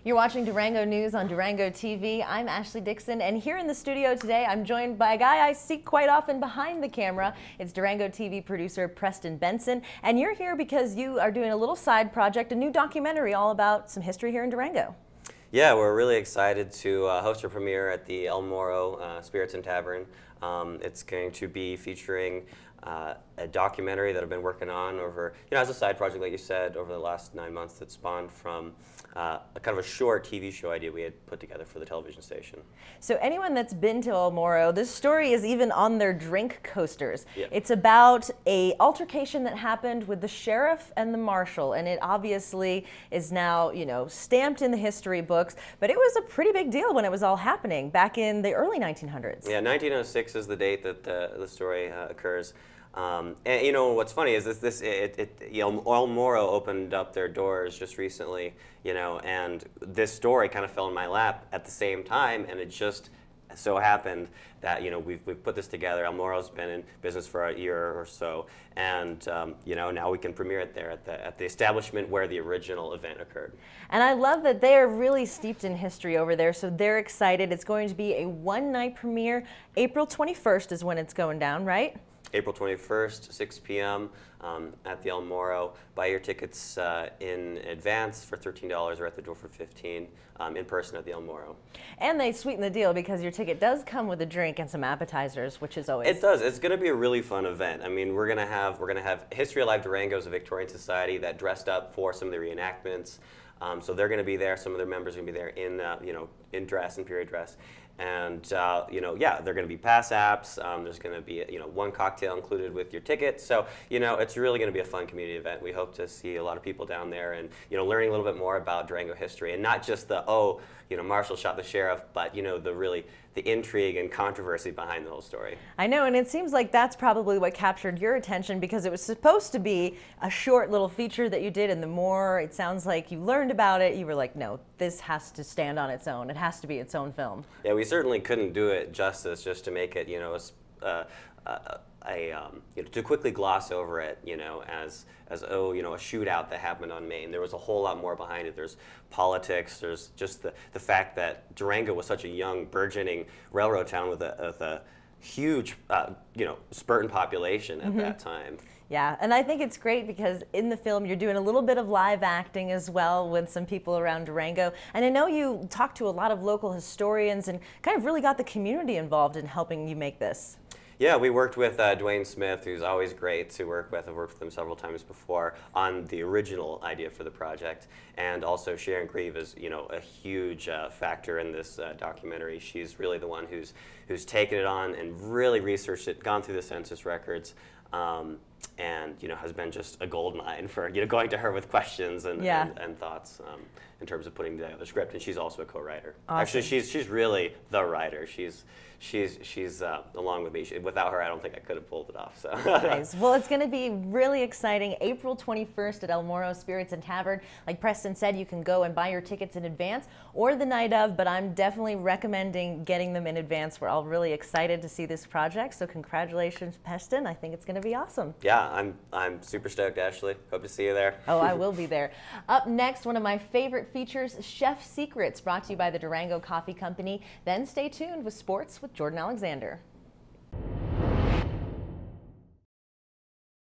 You're watching Durango News on Durango TV. I'm Ashley Dixon, and here in the studio today, I'm joined by a guy I see quite often behind the camera. It's Durango TV producer Preston Benson, and you're here because you are doing a little side project, a new documentary all about some history here in Durango. Yeah, we're really excited to host a premiere at the Moro Spirits and Tavern. It's going to be featuring a documentary that I've been working on over, as a side project, like you said, over the last 9 months that spawned from a kind of a short TV show idea we had put together for the television station. So anyone that's been to El Moro, this story is even on their drink coasters. Yep. It's about an altercation that happened with the sheriff and the marshal, and it obviously is now, stamped in the history books, but it was a pretty big deal when it was all happening back in the early 1900s. Yeah, 1906 is the date that the story occurs. And what's funny is El Moro opened up their doors just recently, and this story kind of fell in my lap at the same time, and it just so happened that we've put this together. El Moro's been in business for a year or so, and now we can premiere it there at the establishment where the original event occurred. And I love that they are really steeped in history over there, so they're excited. It's going to be a one-night premiere. April 21st is when it's going down, right? April 21st, 6 p.m. At the El Moro. Buy your tickets in advance for $13 or at the door for $15 in person at the El Moro. And they sweeten the deal because your ticket does come with a drink and some appetizers, which is always... It does. It's going to be a really fun event. I mean, we're going to have History Alive Durango is a Victorian society that dressed up for some of the reenactments. So they're going to be there. Some of their members are going to be there in in dress and period dress. And yeah, they're going to be pass apps. There's going to be one cocktail included with your ticket. So it's really going to be a fun community event. We hope to see a lot of people down there and learning a little bit more about Durango history, and not just the Marshall shot the sheriff, but the intrigue and controversy behind the whole story. I know, and it seems like that's probably what captured your attention, because it was supposed to be a short little feature that you did, and the more it sounds like you learned about it, you were like, no, this has to stand on its own. It has to be its own film. Yeah, we certainly couldn't do it justice just to make it, to quickly gloss over it, as a shootout that happened on Main. There was a whole lot more behind it. There's politics. There's just the fact that Durango was such a young, burgeoning railroad town with a huge, spurt in population at that time. Yeah, and I think it's great because in the film you're doing a little bit of live acting as well with some people around Durango. And I know you talked to a lot of local historians and kind of really got the community involved in helping you make this. Yeah, we worked with Dwayne Smith, who's always great to work with. I've worked with him several times before on the original idea for the project. And also Sharon Grieve is, a huge factor in this documentary. She's really the one who's taken it on and really researched it, gone through the census records, and has been just a gold mine for going to her with questions and thoughts in terms of putting together the script. And she's also a co-writer. Awesome. Actually, she's really the writer. She's along with me. Without her, I don't think I could have pulled it off. So. Nice. Well, it's going to be really exciting. April 21st at El Moro Spirits and Tavern. Like Preston said, you can go and buy your tickets in advance or the night of, but I'm definitely recommending getting them in advance. We're all really excited to see this project. So congratulations, Preston. I think it's going to be awesome. Yeah, I'm super stoked, Ashley. Hope to see you there. Oh, I will be there. Up next, one of my favorite features, Chef Secrets, brought to you by the Durango Coffee Company. Then stay tuned with sports with Jordan Alexander.